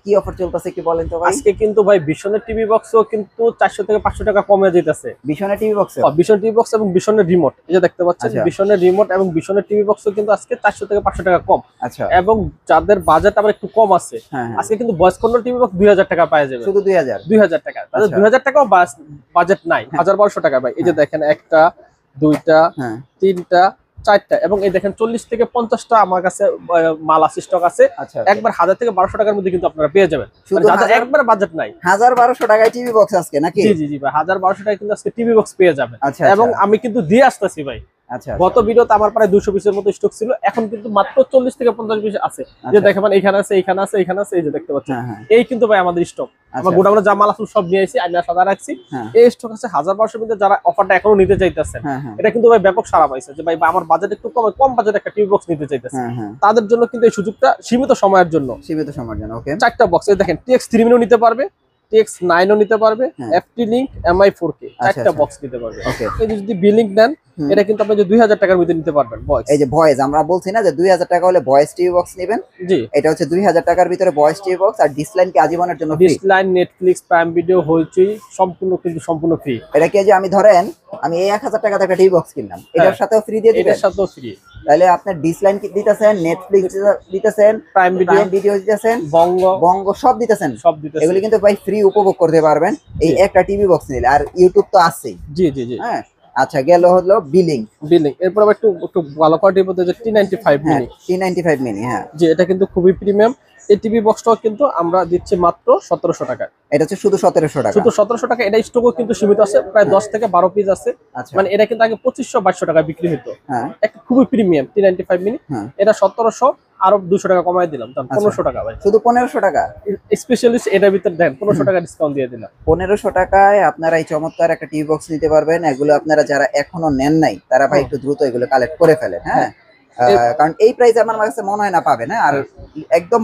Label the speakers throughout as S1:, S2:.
S1: কি অফার চলতেছে একটু বলেন তো ভাই।
S2: আজকে কিন্তু ভাই বিশনের টিভি বক্সও কিন্তু 400 থেকে 500 টাকা কমে যেতেছে।
S1: বিশনের TV box?
S2: Vision TV box এবং বিশনের রিমোট, এই যে দেখতে পাচ্ছেন বিশনের রিমোট এবং বিশনের টিভি বক্সও কিন্তু আজকে 400 থেকে 500 টাকা কম।
S1: আচ্ছা।
S2: এবং যাদের বাজেট আবার একটু কম আছে আজকে কিন্তু ভয়েস কন্ট্রোল টিভি বক্স 2000 টাকা পাওয়া যাবে।
S1: শুধু 2000
S2: টাকা। তাহলে 2000 টাকাও বাজেট নাই, 1200 টাকা ভাই। এই যে দেখেন একটা, দুইটা, তিনটা, চারটা এবং এই দেখেন 40 থেকে 50টা আমার কাছে মাল আছে, স্টক আছে। একবার 1000 থেকে 1200 টাকার মধ্যে কিন্তু আপনারা পেয়ে যাবেন, যাদের একবার বাজেট নাই।
S1: 1200 টাকায় টিভি বক্স আজকে নাকি?
S2: জি জি জি ভাই, 1200 টাকায় কিন্তু আজকে টিভি বক্স পেয়ে যাবেন। এবং আমি কিন্তু দিয়ে আসতেছি ভাই। গত ভিডিওতে আমার প্রায় 200 পিসের মতো স্টক ছিল, এখন কিন্তু মাত্র 40 থেকে 50 পিস আছে। যে দেখেন এখানে আছে, এখানে আছে, এখানে আছে, এই যে দেখতে পাচ্ছেন এই কিন্তু ভাই আমাদের স্টক। আমার গোডাউনে যা মাল আছে সব নিয়ে আইছি, আইনা সাদা রাখছি। এই স্টক আছে 1200 মধ্যে, যারা অফারটা এখনো নিতে চাইতেছেন এটা কিন্তু ভাই ব্যাপক সাড়া পাইছে যে ভাই আমার বাজেট একটু কম বাজেট একটা টিভি বক্স নিতে চাইতেছেন, তাদের জন্য কিন্তু এই সুযোগটা সীমিত সময়ের জন্য।
S1: ওকে,
S2: 4টা বক্স এই দেখেন TX3 মিনিও নিতে পারবে, TX9 ও নিতে পারবে, FT লিংক, MI4K 4টা বক্স নিতে পারবে। এই যদি বিলিং দেন এটা কিন্তু আপনি যে 2000 টাকার মধ্যে নিতে পারবেন বক্স।
S1: এই যে ভয়েস আমরা বলছি না যে 2000 টাকা হলে ভয়েস টিভি বক্স নেবেন,
S2: জি
S1: এটা হচ্ছে 2000 টাকার ভিতরে ভয়েস টিভি বক্স। আর ডিসলাইন কি আজীবনের জন্য ফ্রি?
S2: ডিসলাইন, নেটফ্লিক্স, প্রাইম ভিডিও, হইচই সম্পূর্ণ ফ্রি।
S1: এটা কি যে আমি ধরেন আমি এই 1000 টাকাতে একটা টিভি বক্স কিনলাম, এটার সাথেও ফ্রি দিয়ে দিবেন?
S2: এটার সাথেও ফ্রি।
S1: তাহলে আপনি ডিসলাইন কি দিতেছেন, নেটফ্লিক্স দিতেছেন,
S2: প্রাইম
S1: ভিডিও দিতেছেন, বঙ্গ সব দিতেছেন। এগুলি কিন্তু ভাই ফ্রি উপভোগ করতে পারবেন এই একটা টিভি বক্স নিলে। আর ইউটিউব তো আছেই।
S2: জি জি জি।
S1: হ্যাঁ আচ্ছা, গেল হলো বিলিং।
S2: এরপর আবার একটু ভালো কোয়ালিটির মধ্যে যে T95 মিনি।
S1: T95 মিনি, হ্যাঁ
S2: জি, এটা কিন্তু খুবই প্রিমিয়াম। এই টিভি বক্সটাও কিন্তু আমরা দিচ্ছি মাত্র 1700 টাকা।
S1: এটা হচ্ছে শুধু 1700 টাকা?
S2: শুধু 1700 টাকা। এটা স্টকও কিন্তু সীমিত আছে, প্রায় 10 থেকে 12 পিস আছে। মানে এটা কিন্তু আগে 2500-2200 টাকা বিক্রি হতো। একটা খুবই প্রিমিয়াম T95 মিনি, এটা 1700, আরো 200 টাকা কমাই দিলাম, 1500 টাকা ভাই।
S1: শুধু 1500 টাকা
S2: স্পেশালিস্ট এটার ভিতরে দেন 1500 টাকা ডিসকাউন্ট দিয়ে দিলাম।
S1: 1500 টাকায় আপনারা এই চমৎকার একটা টিভি বক্স নিতে পারবেন। এগুলো আপনারা যারা এখনো নেন নাই তারা ভাই একটু দ্রুত এগুলো কালেক্ট করে ফেলেন। হ্যাঁ, কারণ এই প্রাইসে আমার কাছে মনে হয় না পাবেন। আর একদম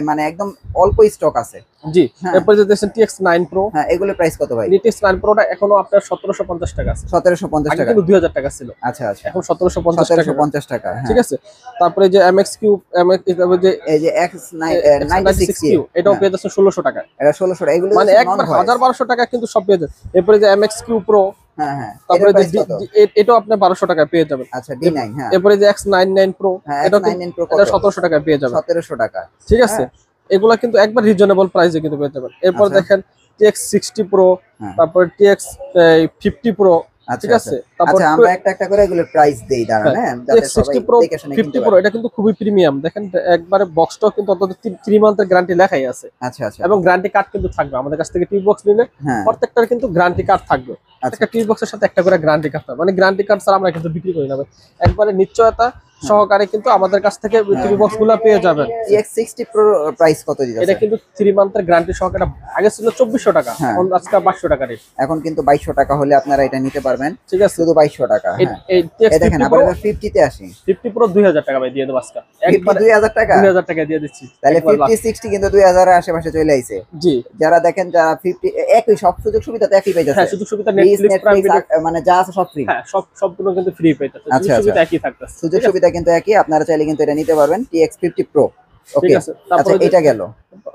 S1: মানে একদম অল্প স্টক আছে।
S2: জি, এরপর যে দেখেন TX9 Pro,
S1: হ্যাঁ এগুলোর প্রাইস কত ভাই?
S2: TX9 Proটা এখনো আপনার 1750 টাকা আছে।
S1: 1750 টাকা,
S2: কিন্তু 2000 টাকা ছিল।
S1: আচ্ছা আচ্ছা,
S2: এখন 1750
S1: টাকা।
S2: ঠিক আছে। তারপরে যে MX3,
S1: এই যে X96Q,
S2: এটাও পেয়ে যাচ্ছে 1600 টাকা।
S1: এটা 1600 টাকা। এগুলো
S2: মানে একবার 1200 টাকা কিন্তু সব পেয়ে যাচ্ছে। এরপরে যে MX3 Pro,
S1: হ্যাঁ হ্যাঁ,
S2: তারপরে যে এটাও আপনি 1200 টাকায় পেয়ে যাবেন।
S1: আচ্ছা D9, হ্যাঁ।
S2: এরপরে যে X99 Pro, এটা 1700 টাকায় পেয়ে যাবেন।
S1: 1700 টাকা,
S2: ঠিক আছে। এগুলা কিন্তু একবার রিজনেবল প্রাইসে কিন্তু পেয়ে যাবেন। এরপর দেখেন TX60 Pro, তারপর TX50 Pro, ঠিক আছে। তারপর
S1: আমরা একটা করে এগুলোর প্রাইস দেই, দাঁড়ান হ্যাঁ, যাতে সবাই দেখে শুনে কিনতে পারে।
S2: 50 Pro এটা কিন্তু খুবই প্রিমিয়াম। দেখেন একবারে বক্সটাও কিন্তু অন্তত 3 মান্থের গ্যারান্টি লেখাই আছে।
S1: আচ্ছা আচ্ছা,
S2: এবং গ্যারান্টি কার্ড কিন্তু থাকবে আমাদের কাছ থেকে। টিভি বক্স নিলে প্রত্যেকটার কিন্তু গ্যারান্টি কার্ড থাকবে। একটা টিভি বক্সের সাথে একটা করে গ্যারান্টি কার্ড থাকবে। মানে গ্যারান্টি কার্ড ছাড়া আমরা কিন্তু বিক্রি করি না, একবারে নিশ্চয়তা সহকারে কিন্তু আমাদের কাছ থেকে টিভি বক্সগুলো পেয়ে যাবেন।
S1: TX60 Pro প্রাইস কত দিতেছে?
S2: এটা কিন্তু 3 মান্থের গ্যারান্টি সহকারে। আগে ছিল 2400 টাকা, এখন আজকে 2200 টাকা রেট।
S1: এখন কিন্তু 2200 টাকা হলে আপনারা এটা নিতে পারবেন। ঠিক আছে, শুধু 2200 টাকা।
S2: এই
S1: দেখেন আবার 50 তে আসি।
S2: 50 Pro 2000 টাকা ভাই দিয়ে দেব আজকে। একবার
S1: 2000 টাকা,
S2: 2000 টাকা দিয়ে দিচ্ছি।
S1: তাহলে 50 60 কিন্তু 2000 এর আশেপাশে চলে আইছে।
S2: জি,
S1: যারা দেখেন যারা 50 একই সব সুযোগ সুবিধা তো একই পাইতেছে।
S2: হ্যাঁ, সুযোগ সুবিধা নেটফ্লিক্স, প্রাইম ভিডিও
S1: মানে যা আছে সব ফ্রি।
S2: হ্যাঁ, সবগুলো কিন্তু ফ্রি পাইতেছে। সুযোগ সুবিধা একই থাকতেছে।
S1: সুযোগ সুবিধা কিন্তু একই, আপনারা চাইলে কিন্তু এটা নিতে পারবেন। TX50 Pro, ওকে।
S2: ঠিক আছে। তারপর
S1: এটা গেল।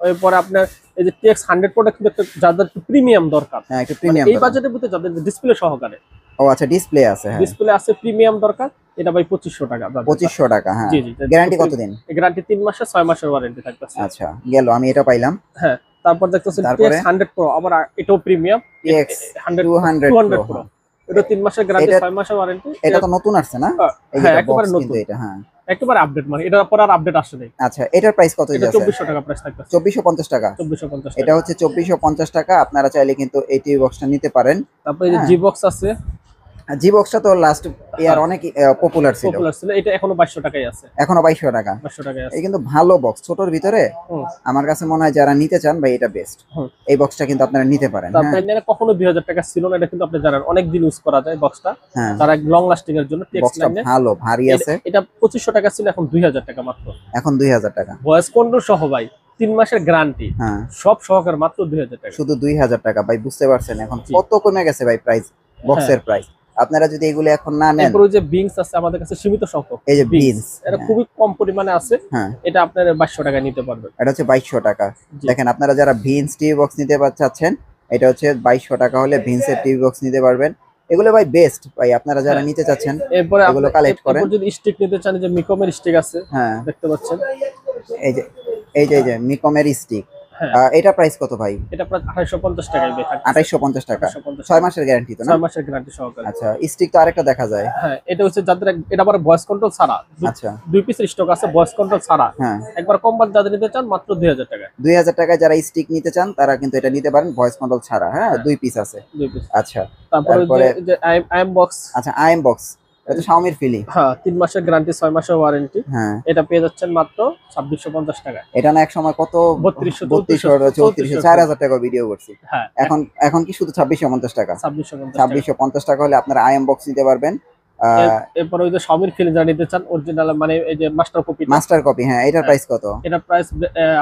S2: এরপর আপনার এই যে TX100 Pro কিন্তু যাদের একটু প্রিমিয়াম দরকার,
S1: হ্যাঁ একটু প্রিমিয়াম
S2: এই বাজেটের ভিতরে যাদের ডিসপ্লে সহকারে।
S1: ও আচ্ছা, ডিসপ্লে আছে, হ্যাঁ
S2: ডিসপ্লে আছে, প্রিমিয়াম দরকার, এটা ভাই 2500 টাকা। 2500
S1: টাকা, হ্যাঁ।
S2: জি জি।
S1: গ্যারান্টি কতদিন?
S2: গ্যারান্টি 3 মাসের, 6 মাসের ওয়ারেন্টি থাকতেছে।
S1: আচ্ছা, গেল, আমি এটা পাইলাম।
S2: হ্যাঁ, তারপর দেখতেছেন TX100 Pro, আবার এটাও প্রিমিয়াম। TX200 Pro, এটা 3 মাসের গ্যারান্টি, 6 মাসের ওয়ারেন্টি।
S1: এটা তো নতুন আসছে না?
S2: হ্যাঁ, একেবারে নতুন
S1: এটা, হ্যাঁ
S2: একেবারে আপডেট, মানে এটার পর আর আপডেট আসে নাই।
S1: আচ্ছা, এটার প্রাইস কত দিয়েছে?
S2: 2400 টাকা প্রাইস থাকতেছে।
S1: 2450 টাকা।
S2: 2450 টাকা।
S1: এটা হচ্ছে 2450 টাকা। আপনারা চাইলে কিন্তু এই টিভি বক্সটা নিতে পারেন।
S2: তারপরে এই যে জি বক্স আছে।
S1: জি বক্সটা তো লাস্ট ইয়ার অনেক পপুলার ছিল।
S2: এটা এখনো 2200 টাকাই আছে।
S1: এখনো 2200 টাকা।
S2: 2200 টাকাই আছে।
S1: এই কিন্তু ভালো বক্স, ছোটর ভিতরে আমার কাছে মনে হয় যারা নিতে চান ভাই এটা বেস্ট। এই বক্সটা কিন্তু আপনারা নিতে পারেন।
S2: তারপরে এটা কখনো 2000 টাকা ছিল না, এটা কিন্তু আপনি জানেন অনেক দিন ইউজ করা যায় বক্সটা। তারা লং লাস্টিং এর জন্য
S1: বক্সটা ভালো ভারী আছে।
S2: এটা 2500 টাকা ছিল, এখন 2000 টাকা মাত্র।
S1: এখন 2000 টাকা।
S2: ভয়েস কন্ট্রোল সহ ভাই, 3 মাসের গ্যারান্টি, সব সহকারে মাত্র 2000 টাকা।
S1: শুধু 2000 টাকা ভাই, বুঝতে পারছেন এখন কত কমে গেছে ভাই প্রাইস, বক্সের প্রাইস। আপনারা যদি এগুলো এখন না নেন,
S2: এরপর ওই যে বিনস আছে আমাদের কাছে সীমিত সংখ্যক,
S1: এই যে বিনস
S2: এটা খুবই কম পরিমাণে আছে, এটা আপনার 2200 টাকায় নিতে পারবেন।
S1: এটা হচ্ছে 2200 টাকা। দেখেন আপনারা যারা বিনস টিভি বক্স নিতে চাচ্ছেন, এটা হচ্ছে 2200 টাকা হলে ভিন্সের টিভি বক্স নিতে পারবেন। এগুলো ভাই বেস্ট ভাই, আপনারা যারা নিতে চাচ্ছেন
S2: এরপরে
S1: এগুলো কালেক্ট করেন।
S2: এরপর যদি স্টিক নিতে চান, যে মিকমের স্টিক আছে, দেখতে পাচ্ছেন,
S1: এই যে মিকমের স্টিক, এটা প্রাইস কত ভাই?
S2: এটা প্রায় 2850 টাকায় ভাই।
S1: 2850 টাকা, 6 মাসের গ্যারান্টি তো না?
S2: 6 মাসের গ্যারান্টি সহকারে।
S1: আচ্ছা, স্টিক তো আরেকটা দেখা যায়।
S2: হ্যাঁ, এটা হচ্ছে যাদের, এটা আবার ভয়েস কন্ট্রোল ছাড়া। আচ্ছা, 2 পিসের স্টক আছে ভয়েস কন্ট্রোল ছাড়া। একবার কম বাদ যাদের নিতে চান মাত্র 2000 টাকা।
S1: 2000 টাকায় যারা স্টিক নিতে চান তারা কিন্তু এটা নিতে পারেন, ভয়েস কন্ট্রোল ছাড়া। 2 পিস আছে। 2 পিস। আচ্ছা,
S2: তারপরে যে আইএম বক্স।
S1: আচ্ছা, আইএম বক্স, এটা Xiaomi ফিলি।
S2: 3 মাসের গ্যারান্টি, 6 মাসের ওয়ারেন্টি। এটা পেয়ে যাচ্ছেন মাত্র 2650 টাকা।
S1: এটা না এক সময় কত 3200 4000 টাকা ভিডিও করছি। এখন কি শুধু 2650 টাকা? 2650 টাকা হলে আপনারা আইএম বক্স নিতে পারবেন।
S2: এরপর ওই যে Xiaomi ফিলি যারা নিতে চান অরিজিনাল, মানে এই যে মাস্টার কপি,
S1: এটার প্রাইস কত?
S2: এটা প্রাইস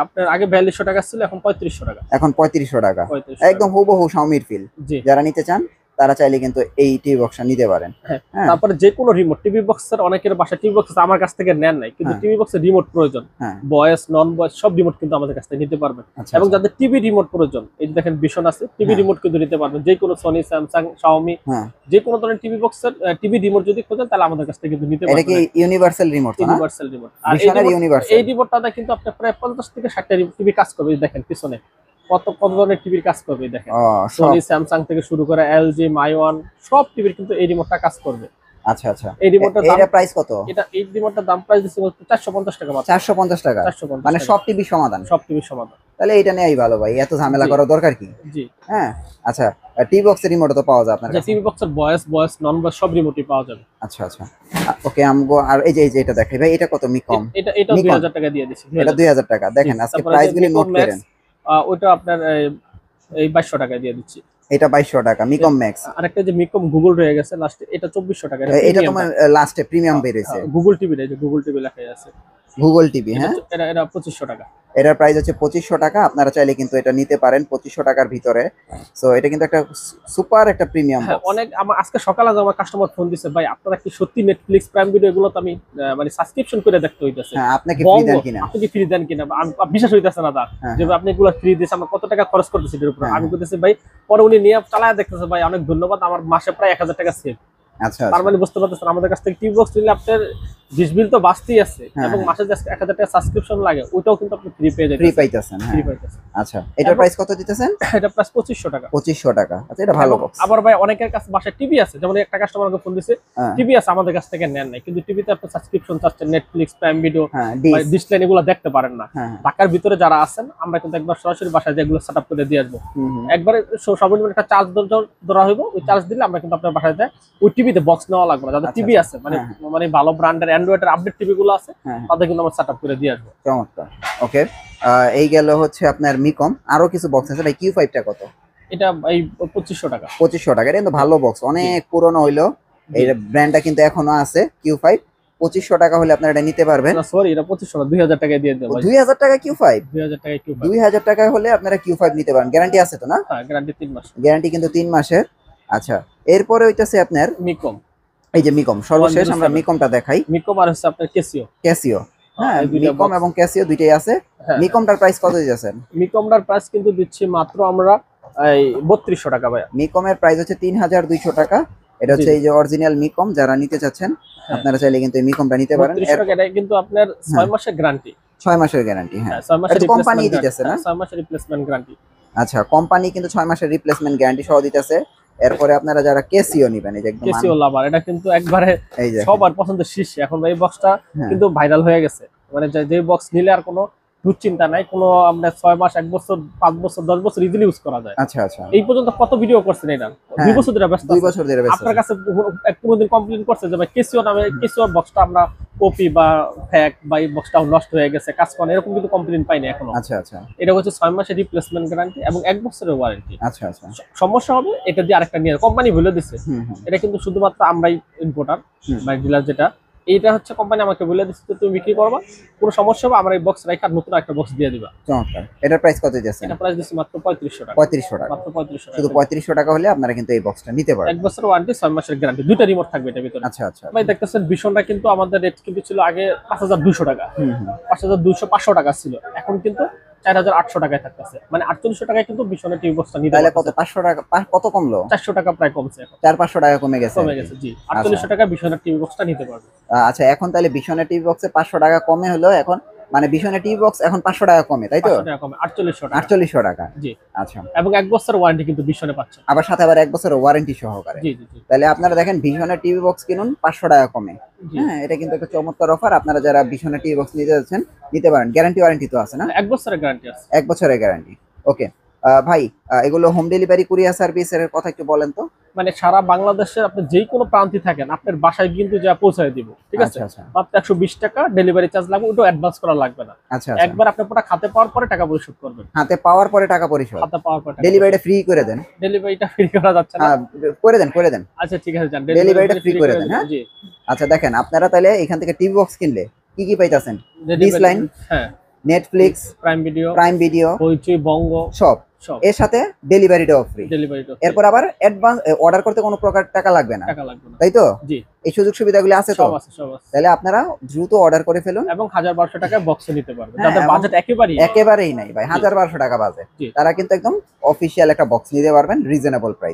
S2: আপনার আগে 4200 টাকা ছিল, এখন 3500 টাকা।
S1: এখন 3500 টাকা, একদম হুবহু Xiaomi ফিল। যারা নিতে চান তারা চাইলে কিন্তু এই টিভি বক্সটা নিতে পারেন।
S2: তারপরে যে কোনো রিমোট টিভি বক্সের, অনেকের বাসা টিভি বক্স আমার কাছ থেকে নেন নাই, কিন্তু টিভি বক্সের রিমোট প্রয়োজন, ভয়েস নন ভয়েস সব রিমোট কিন্তু আমাদের কাছ থেকে নিতে পারবেন। এবং যাদের টিভি রিমোট প্রয়োজন, এই যে দেখেন ভিশন আছে, টিভি রিমোট কিন্তু নিতে পারবেন। যে কোনো সনি, স্যামসাং, Xiaomi, যে কোনো ধরনের টিভি বক্সের টিভি রিমোট যদি খোঁজেন তাহলে আমাদের কাছ থেকে কিন্তু নিতে পারবেন।
S1: এটা কি ইউনিভার্সাল রিমোট?
S2: Universal remote. আর এই রিমোটটা কিন্তু আপনার প্রায় 50 থেকে 60টা টিভি কাজ করবে। দেখেন পিছনে কত ধরনের টিভির কাজ করবে, দেখেন সনি, স্যামসাং থেকে শুরু করে এলজি, মাইওয়ান সব টিভির কিন্তু এই রিমোটটা কাজ করবে।
S1: আচ্ছা আচ্ছা,
S2: এই রিমোটটার দাম
S1: প্রাইস কত?
S2: এই রিমোটটার দাম প্রাইস দিচ্ছে 450 টাকা মাত্র।
S1: 450 টাকা, মানে সব টিভি সমাধান?
S2: সব টিভি সমাধান।
S1: তাহলে এটা নেয়াই ভালো ভাই, এত ঝামেলা করার দরকার কি?
S2: জি।
S1: আচ্ছা, টিভি বক্সের রিমোট তো পাওয়া যায় আপনার কাছে?
S2: টিভি বক্সের ভয়েস নন ভয়েস সব রিমোটই পাওয়া যাবে।
S1: আচ্ছা আচ্ছা, ওকে আমগো। আর এই যে এটা দেখাই ভাই, এটা কত? মিকম,
S2: এটা 2000 টাকা দিয়ে দিছি।
S1: এটা 2000 টাকা। দেখেন আজকে প্রাইসগুলো নোট করেন।
S2: ওটা আপনার এই 2200 টাকা দিয়ে দিচ্ছি।
S1: এটা 2200 টাকা মিকম ম্যাক্স।
S2: আরেকটা যে মিকম গুগল রয়ে গেছে লাস্টে, এটা 2400 টাকা।
S1: এটা তোমার লাস্টে প্রিমিয়াম বের হইছে।
S2: গুগল টিভি, এই যে গুগল টিভি লেখা আছে,
S1: গুগল টিভি।
S2: এটা 2500 টাকা।
S1: এটার প্রাইস হচ্ছে 2500 টাকা। আপনারা চাইলে কিন্তু এটা নিতে পারেন 2500 টাকার ভিতরে। সো এটা কিন্তু একটা সুপার একটা প্রিমিয়াম বক্স।
S2: অনেক আমার আজকে সকালে আমার কাস্টমার ফোন দিছে, ভাই আপনারা কি সত্যি নেটফ্লিক্স প্রাইম ভিডিও এগুলো তো আমি মানে সাবস্ক্রিপশন করে দেখতে হইতাছে,
S1: আপনি কি ফ্রি দেন কিনা?
S2: আপনি কি ফ্রি দেন কিনা? বিশ্বাস হইতাছে না তার যে আপনি এগুলো ফ্রি দিয়েছেন, আমরা কত টাকা খরচ করতেছি এর উপর। আমি বলতেছি ভাই, পরে উনি নিয়ে চালায় দেখতেছে, ভাই অনেক ধন্যবাদ, আমার মাসে প্রায় 1000 টাকা সেভ।
S1: আচ্ছা,
S2: তার মানে বুঝতে পারতেছেন আমাদের কাছ থেকে টিভি বক্স নিলে আপনার ডিশ বিল তো বাঁচতেই আছে, এবং মাসে যে 1000 টাকা সাবস্ক্রিপশন লাগে ওটাও কিন্তু আপনি ফ্রি পেয়ে যাবেন।
S1: ফ্রি পাইতেছেন। আচ্ছা, এটার প্রাইস কত দিতেছেন?
S2: এটা প্রাইস 2500 টাকা।
S1: 2500 টাকা। আচ্ছা, এটা ভালো বক্স।
S2: আবার ভাই অনেকের কাছে বাসায় টিভি আছে, যেমন একটা কাস্টমার আমাকে ফোন দিছে, টিভি আছে আমাদের কাছ থেকে নেন নাই, কিন্তু টিভিতে আপনি সাবস্ক্রিপশন চাচ্ছেন, নেটফ্লিক্স, প্রাইম ভিডিও, ডিসপ্লে এগুলো দেখতে পারেন না। ঢাকার ভিতরে যারা আছেন, আমরা কিন্তু একবার সরাসরি বাসায় যেগুলো সেটআপ করে দিয়ে আসবো। একবারে সর্বনিম্ন একটা চার্জ ধরা হইব, ওই চার্জ দিলে আমরা কিন্তু আপনার বাসায় যায় ওই টিভিতে বক্স নেওয়া লাগবে না। যাদের টিভি আছে, মানে ভালো ব্র্যান্ডের অ্যান্ড্রয়েডের আপডেট টিভি গুলো আছে, তাদের কিন্তু আমরা সেটআপ করে দিয়ে আসবো।
S1: চমৎকার। ওকে, এই গেল হচ্ছে আপনার মিকম। আরো কিছু বক্স আছে ভাই। Q5 টা কত?
S2: এটা এই 2500 টাকা।
S1: 2500 টাকা। এটা কিন্তু ভালো বক্স, অনেক পুরনো হইলো, এই ব্র্যান্ডটা কিন্তু এখনো আছে। Q5 2500 টাকা হলে আপনারা এটা নিতে পারবেন।
S2: না সরি, এটা 2500 না, 2000 টাকা দিয়ে দেব ভাই।
S1: 2000 টাকা Q5?
S2: 2000 টাকা Q5।
S1: 2000 টাকা হলে আপনারা Q5 নিতে পারেন। গ্যারান্টি আছে তো না?
S2: হ্যাঁ, গ্যারান্টি 3 মাস।
S1: গ্যারান্টি কিন্তু 3 মাসের। আচ্ছা, এরপরে হইতাছে আপনার
S2: মিকম।
S1: এই যে মিকম, সর্বশেষ আমরা মিকমটা দেখাই।
S2: মিকম আর হচ্ছে আপনার ক্যাসিও।
S1: হ্যাঁ, মিকম এবং ক্যাসিও দুইটাই আছে। মিকমটার প্রাইস কত দিতেছেন?
S2: মিকমটার প্রাইস কিন্তু দিচ্ছি মাত্র আমরা এই 3200 টাকা ভাই।
S1: মিকমের প্রাইস হচ্ছে 3200 টাকা। এটা হচ্ছে এই যে অরিজিনাল মিকম, যারা নিতে চাচ্ছেন আপনারা চাইলে কিন্তু এই মিকমটা নিতে পারেন।
S2: 3200 টাকা। এটা কিন্তু আপনার 6 মাসের গ্যারান্টি।
S1: 6 মাসের গ্যারান্টি। হ্যাঁ,
S2: 6 মাসের
S1: কোম্পানি দিতেছে না?
S2: 6 মাসের রিপ্লেসমেন্ট গ্যারান্টি।
S1: আচ্ছা, কোম্পানি কিন্তু 6 মাসের রিপ্লেসমেন্ট গ্যারান্টি সহ দিতেছে। এরপরে আপনারা যারা ক্যাসিও নেবেন, এই যে একদম
S2: ক্যাসিও লাভার, এটা কিন্তু একবারে সবার পছন্দের শীর্ষ। এখন এই বক্সটা কিন্তু ভাইরাল হয়ে গেছে, মানে যে বক্স নিলে আর কোনো দুশ্চিন্তা নাই, কোনো আমরা 6 মাস, 1 বছর, 5 বছর, 10 বছর ইজিলি ইউজ করা যায়।
S1: আচ্ছা আচ্ছা,
S2: এই পর্যন্ত কত ভিডিও করছেন এটা? 2 বছর ধরে ব্যস্ত।
S1: 2 বছর ধরে ব্যস্ত।
S2: আপনার কাছে কোনোদিন কমপ্লেইন করছে যে ভাই ক্যাসিও নামে ক্যাসিওর বক্সটা আমরা কপি বা ফেক বা এই বক্সটা নষ্ট হয়ে গেছে, কাজ করে, এরকম কিন্তু কমপ্লেইন পাইনি এখনো।
S1: আচ্ছা আচ্ছা,
S2: এটা হচ্ছে 6 মাসের রিপ্লেসমেন্ট গ্যারান্টি এবং 1 বছরের ওয়ারেন্টি।
S1: আচ্ছা আচ্ছা,
S2: সমস্যা হবে এটা দিয়ে আরেকটা নিয়ে কোম্পানি বলে দিচ্ছে, এটা কিন্তু শুধুমাত্র আমরাই ইম্পোর্টার বা ডিলার যেটা, এইটা হচ্ছে কোম্পানি আমাকে বলে দিচ্ছে যে তুমি বিক্রি করবা, কোনো সমস্যা হবে আমার এই বক্স রাখা নতুন একটা বক্স দিয়ে দিবা।
S1: চমৎকার। এটার প্রাইস কত যাচ্ছে?
S2: এটা প্রাইস দিচ্ছি মাত্র 3500 টাকা।
S1: 3500 টাকা।
S2: মাত্র 3500 টাকা।
S1: শুধু 3500 টাকা হলে আপনারা কিন্তু এই বক্সটা নিতে পারবেন।
S2: 1 বছরের ওয়ারেন্টি, 6 মাসের গ্যারান্টি, দুইটা রিমোট থাকবে এটার ভিতরে।
S1: আচ্ছা আচ্ছা।
S2: ভাই দেখতেছেন ভিশনটা কিন্তু আমাদের রেট কিন্তু ছিল আগে 5200 টাকা, 5200 500 টাকা ছিল, এখন কিন্তু 4800 টাকায় থাকতেছে, মানে 4800 টাকায় কিন্তু ভিশনের টিভি বক্সটা নিতে
S1: তাহলে
S2: পারবেন।
S1: কত 500 টাকা কত কমলো?
S2: 400 টাকা প্রায় কমছে এখন,
S1: 400-500 টাকা কমে গেছে।
S2: কমে গেছে জি। 4800 টাকা ভিশনের টিভি বক্সটা নিতে পারবেন।
S1: আচ্ছা, এখন তাহলে ভিশনের টিভি বক্সে 500 টাকা কমে হলো এখন, মানে ভিশনের টিভি বক্স এখন 500 টাকা কমে, তাই তো?
S2: 500 টাকা কমে 4800 টাকা।
S1: 4800 টাকা।
S2: জি।
S1: আচ্ছা।
S2: এবং 1 বছরের ওয়ারেন্টি কিন্তু ভিশনে পাচ্ছেন।
S1: আবার সাথে আবার 1 বছরের ওয়ারেন্টি সহকারে।
S2: জি জি জি।
S1: তাহলে আপনারা দেখেন ভিশনের টিভি বক্স কিনুন 500 টাকা কমে। হ্যাঁ, এটা কিন্তু একটা চমৎকার অফার। আপনারা যারা ভিশনের টিভি বক্স নিতে যাচ্ছেন নিতে পারেন। গ্যারান্টি ওয়ারেন্টি তো আছে না?
S2: 1 বছরের গ্যারান্টি আছে।
S1: 1 বছরের গ্যারান্টি। ওকে। ভাই, এগুলো হোম ডেলিভারি কুরিয়ার সার্ভিসের কথা একটু বলেন তো।
S2: মানে সারা বাংলাদেশের আপনি যেই কোনো প্রান্তে থাকেন আপনার বাসায় কিন্তু যা পৌঁছায় দিব, ঠিক আছে?
S1: আচ্ছা।
S2: মাত্র 120 টাকা ডেলিভারি চার্জ লাগবে, ওটা অ্যাডভান্স করা লাগবে না।
S1: আচ্ছা।
S2: একবার আপনি পুরো খাতে পাওয়ার পরে টাকা পরিশোধ করবেন।
S1: হাতে পাওয়ার পরে টাকা পরিশোধ?
S2: খাতে পাওয়ার পরে।
S1: ডেলিভারিটা ফ্রি করে দেন?
S2: ডেলিভারিটা ফ্রি করা যাচ্ছে না।
S1: করে দেন।
S2: আচ্ছা ঠিক আছে, যান
S1: ডেলিভারিটা ফ্রি করে দেন। হ্যাঁ
S2: জি।
S1: আচ্ছা, দেখেন আপনারা তাহলে এখান থেকে টিভি বক্স কিনলে কি কি পাইতাছেন? ডিশ লাইন,
S2: হ্যাঁ,
S1: নেটফ্লিক্স,
S2: প্রাইম ভিডিও, হইচই, বঙ্গ,
S1: সব।
S2: সব।
S1: এর সাথে ডেলিভারিটাও ফ্রি।
S2: ডেলিভারিটা
S1: এরপর আবার অ্যাডভান্স অর্ডার করতে কোনো প্রকার টাকা লাগবে না,
S2: টাকা লাগবে না।
S1: তাই তো?
S2: জি।
S1: এই সুযোগ সুবিধাগুলো আছে তো?
S2: সব আছে, সব আছে।
S1: তাহলে আপনারা দ্রুত অর্ডার করে ফেলুন
S2: এবং 1000-1200 টাকায় বক্স নিতে পারবেন।
S1: হ্যাঁ,
S2: যাদের
S1: এবং
S2: বাজেট একেবারেই
S1: একেবারেই নাই ভাই, 1000-1200 টাকা বাজে,
S2: জি।
S1: তারা কিন্তু একদম অফিসিয়াল একটা বক্স নিতে পারবেন রিজনেবল প্রাইস।